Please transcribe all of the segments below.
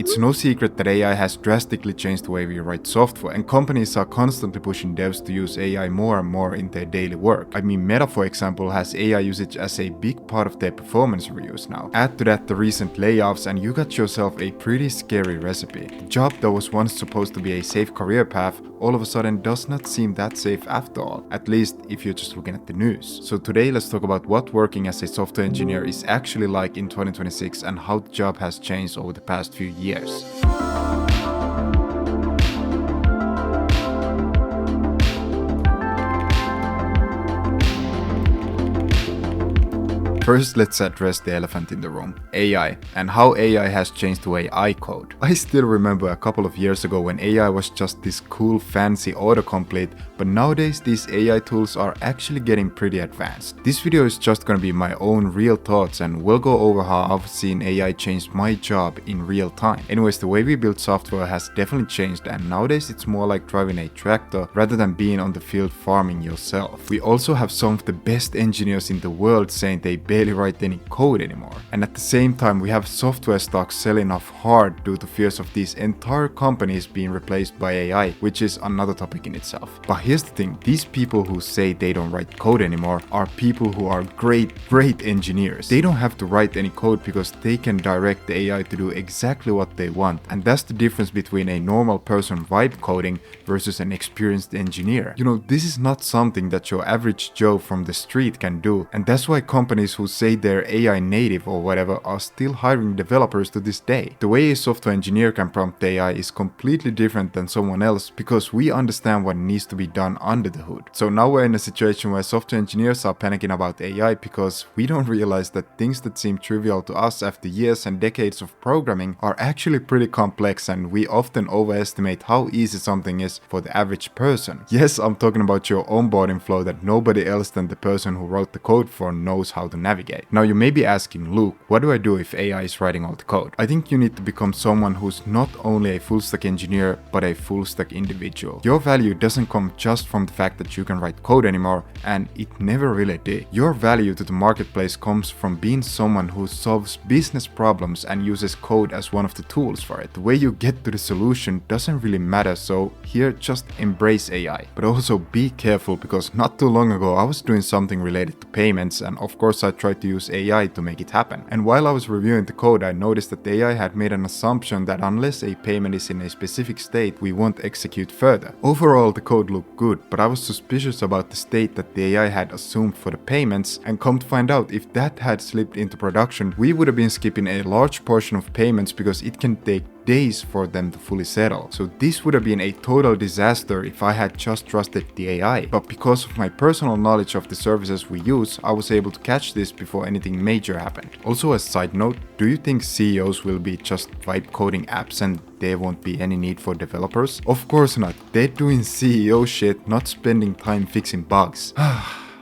It's no secret that AI has drastically changed the way we write software, and companies are constantly pushing devs to use AI more and more in their daily work. I mean, Meta, for example, has AI usage as a big part of their performance reviews now. Add to that the recent layoffs and you got yourself a pretty scary recipe. The job that was once supposed to be a safe career path all of a sudden does not seem that safe after all, at least if you're just looking at the news. So today let's talk about what working as a software engineer is actually like in 2026 and how the job has changed over the past few years. First, let's address the elephant in the room, AI, and how AI has changed the way I code. I still remember a couple of years ago when AI was just this cool fancy autocomplete, but nowadays these AI tools are actually getting pretty advanced. This video is just gonna be my own real thoughts and we'll go over how I've seen AI change my job in real time. Anyways, the way we build software has definitely changed and nowadays it's more like driving a tractor rather than being on the field farming yourself. We also have some of the best engineers in the world saying they barely write any code anymore. And at the same time, we have software stocks selling off hard due to fears of these entire companies being replaced by AI, which is another topic in itself. But here's the thing, these people who say they don't write code anymore are people who are great engineers. They don't have to write any code because they can direct the AI to do exactly what they want. And that's the difference between a normal person vibe coding versus an experienced engineer. You know, this is not something that your average Joe from the street can do. And that's why companies who say they're AI native or whatever are still hiring developers to this day. The way a software engineer can prompt AI is completely different than someone else because we understand what needs to be done under the hood. So now we're in a situation where software engineers are panicking about AI because we don't realize that things that seem trivial to us after years and decades of programming are actually pretty complex, and we often overestimate how easy something is for the average person. Yes, I'm talking about your onboarding flow that nobody else than the person who wrote the code for knows how to navigate. Now you may be asking, Luke, what do I do if AI is writing all the code? I think you need to become someone who's not only a full stack engineer, but a full stack individual. Your value doesn't come just from the fact that you can write code anymore, and it never really did. Your value to the marketplace comes from being someone who solves business problems and uses code as one of the tools for it. The way you get to the solution doesn't really matter, so here just embrace AI. But also be careful because not too long ago I was doing something related to payments, and of course I tried to use AI to make it happen. And while I was reviewing the code, I noticed that the AI had made an assumption that unless a payment is in a specific state, we won't execute further. Overall, the code looked good, but I was suspicious about the state that the AI had assumed for the payments, and come to find out, if that had slipped into production, we would have been skipping a large portion of payments because it can take days for them to fully settle. So this would have been a total disaster if I had just trusted the AI. But because of my personal knowledge of the services we use, I was able to catch this before anything major happened. Also, a side note, do you think CEOs will be just vibe coding apps and there won't be any need for developers? Of course not. They're doing CEO shit, not spending time fixing bugs.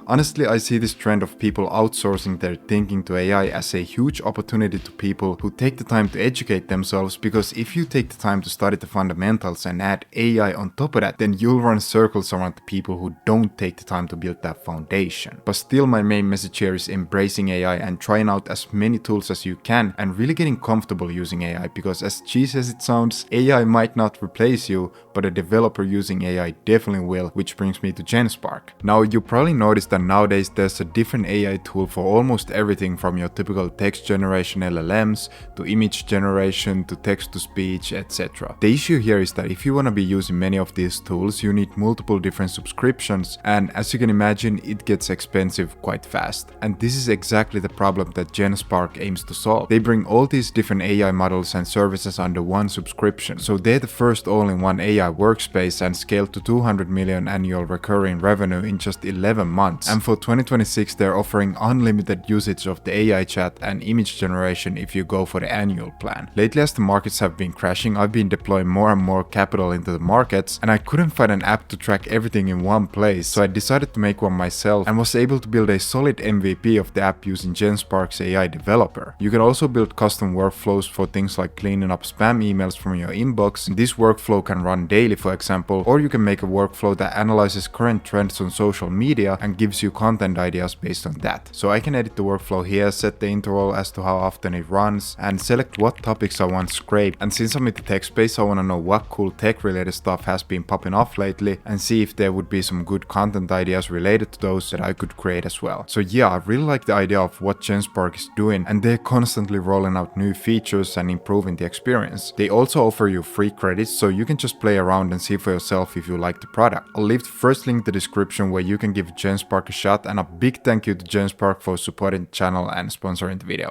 Honestly, I see this trend of people outsourcing their thinking to AI as a huge opportunity to people who take the time to educate themselves, because if you take the time to study the fundamentals and add AI on top of that, then you'll run circles around the people who don't take the time to build that foundation. But still, my main message here is embracing AI and trying out as many tools as you can and really getting comfortable using AI, because as cheesy as it sounds, AI might not replace you, but a developer using AI definitely will, which brings me to Genspark. Now, you probably noticed that nowadays there's a different AI tool for almost everything, from your typical text generation LLMs to image generation to text to speech, etc. The issue here is that if you want to be using many of these tools, you need multiple different subscriptions, and as you can imagine, it gets expensive quite fast. And this is exactly the problem that Genspark aims to solve. They bring all these different AI models and services under one subscription. So they're the first all-in-one AI workspace and scaled to 200 million annual recurring revenue in just 11 months. And for 2026, they're offering unlimited usage of the AI chat and image generation if you go for the annual plan. Lately, as the markets have been crashing, I've been deploying more and more capital into the markets, and I couldn't find an app to track everything in one place, so I decided to make one myself and was able to build a solid MVP of the app using Genspark's AI developer. You can also build custom workflows for things like cleaning up spam emails from your inbox. This workflow can run daily, for example, or you can make a workflow that analyzes current trends on social media and give gives you content ideas based on that. So I can edit the workflow here, set the interval as to how often it runs, and select what topics I want scraped. And since I'm in the tech space, I want to know what cool tech related stuff has been popping off lately and see if there would be some good content ideas related to those that I could create as well. So yeah, I really like the idea of what Genspark is doing, and they're constantly rolling out new features and improving the experience. They also offer you free credits, so you can just play around and see for yourself if you like the product. I'll leave the first link in the description where you can give Genspark a shot, and a big thank you to Genspark for supporting the channel and sponsoring the video.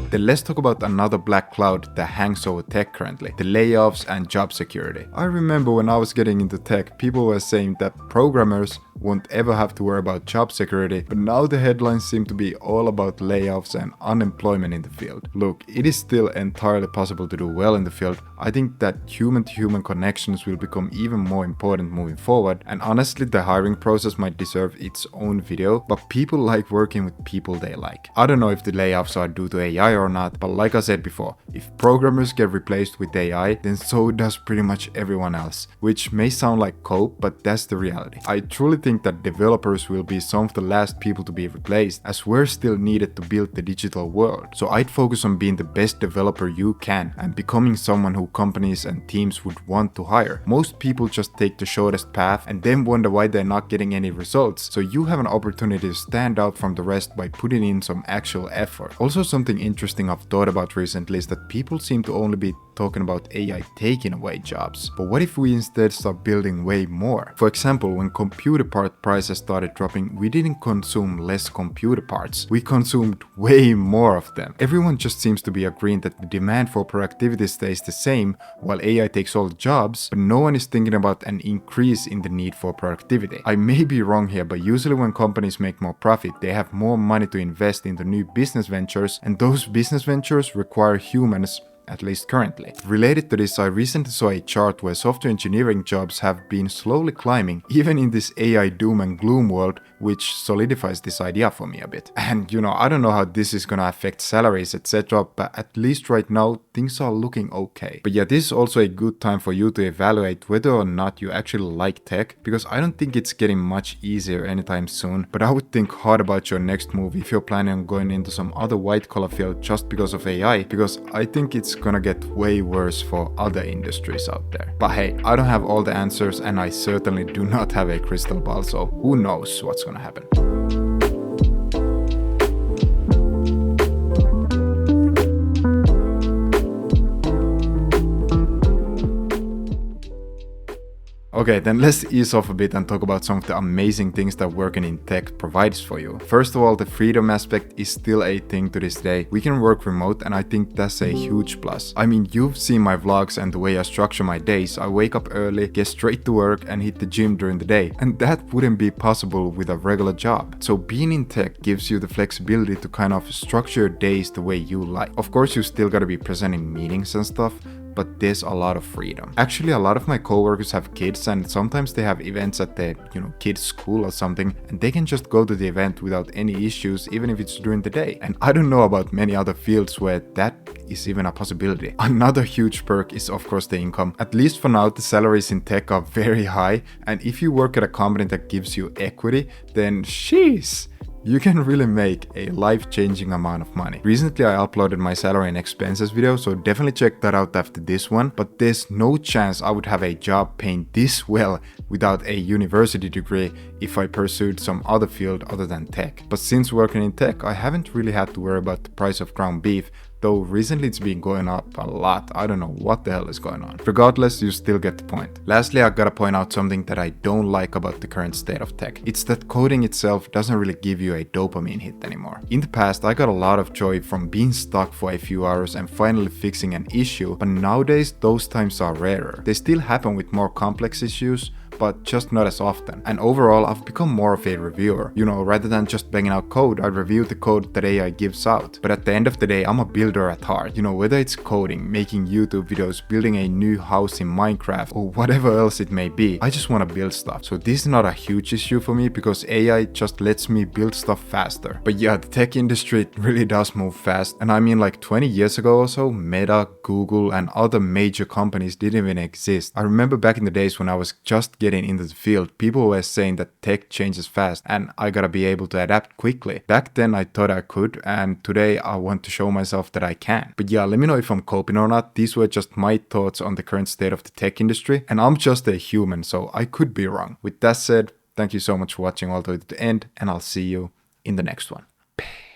Then let's talk about another black cloud that hangs over tech currently, the layoffs and job security. I remember when I was getting into tech, people were saying that programmers won't ever have to worry about job security, but now the headlines seem to be all about layoffs and unemployment in the field. Look, it is still entirely possible to do well in the field. I think that human-to-human connections will become even more important moving forward, and honestly the hiring process might deserve its own video, but people like working with people they like. I don't know if the layoffs are due to AI or not, but like I said before, if programmers get replaced with AI, then so does pretty much everyone else, which may sound like cope, but that's the reality. I truly think that developers will be some of the last people to be replaced, as we're still needed to build the digital world. So I'd focus on being the best developer you can and becoming someone who companies and teams would want to hire. Most people just take the shortest path and then wonder why they're not getting any results. So you have an opportunity to stand out from the rest by putting in some actual effort. Also, something interesting I've thought about recently is that people seem to only be talking about AI taking away jobs. But what if we instead start building way more? For example, when computer part prices started dropping, we didn't consume less computer parts. We consumed way more of them. Everyone just seems to be agreeing that the demand for productivity stays the same while AI takes all the jobs, but no one is thinking about an increase in the need for productivity. I may be wrong here, but usually when companies make more profit, they have more money to invest into new business ventures, and those business ventures require humans, at least currently. Related to this, I recently saw a chart where software engineering jobs have been slowly climbing, even in this AI doom and gloom world, which solidifies this idea for me a bit. And I don't know how this is gonna affect salaries, etc., but at least right now, things are looking okay. But yeah, this is also a good time for you to evaluate whether or not you actually like tech, because I don't think it's getting much easier anytime soon, but I would think hard about your next move if you're planning on going into some other white collar field just because of AI, because I think it's gonna get way worse for other industries out there. But hey, I don't have all the answers, and I certainly do not have a crystal ball, so who knows what's gonna happen. Okay, then let's ease off a bit and talk about some of the amazing things that working in tech provides for you. First of all, the freedom aspect is still a thing to this day. We can work remote, and I think that's a huge plus. I mean, you've seen my vlogs and the way I structure my days. I wake up early, get straight to work, and hit the gym during the day. And that wouldn't be possible with a regular job. So being in tech gives you the flexibility to kind of structure your days the way you like. Of course, you still gotta be present in meetings and stuff, but there's a lot of freedom. Actually, a lot of my coworkers have kids, and sometimes they have events at their, kids' school or something, and they can just go to the event without any issues, even if it's during the day. And I don't know about many other fields where that is even a possibility. Another huge perk is of course the income. At least for now, the salaries in tech are very high, and if you work at a company that gives you equity, then sheesh, you can really make a life-changing amount of money. Recently I uploaded my salary and expenses video, so definitely check that out after this one, but there's no chance I would have a job paying this well without a university degree if I pursued some other field other than tech. But since working in tech, I haven't really had to worry about the price of ground beef, though recently it's been going up a lot. I don't know what the hell is going on. Regardless, you still get the point. Lastly, I gotta point out something that I don't like about the current state of tech. It's that coding itself doesn't really give you a dopamine hit anymore. In the past, I got a lot of joy from being stuck for a few hours and finally fixing an issue, but nowadays those times are rarer. They still happen with more complex issues, but just not as often. And overall, I've become more of a reviewer. You know, rather than just banging out code, I review the code that AI gives out. But at the end of the day, I'm a builder at heart. You know, whether it's coding, making YouTube videos, building a new house in Minecraft, or whatever else it may be, I just want to build stuff. So this is not a huge issue for me because AI just lets me build stuff faster. But yeah, the tech industry really does move fast. And I mean, like 20 years ago or so, Meta, Google, and other major companies didn't even exist. I remember back in the days when I was just getting into the field, people were saying that tech changes fast and I gotta be able to adapt quickly. Back then I thought I could, and today I want to show myself that I can. But yeah, let me know if I'm coping or not. These were just my thoughts on the current state of the tech industry, and I'm just a human, so I could be wrong. With that said, thank you so much for watching all the way to the end, and I'll see you in the next one. Peace.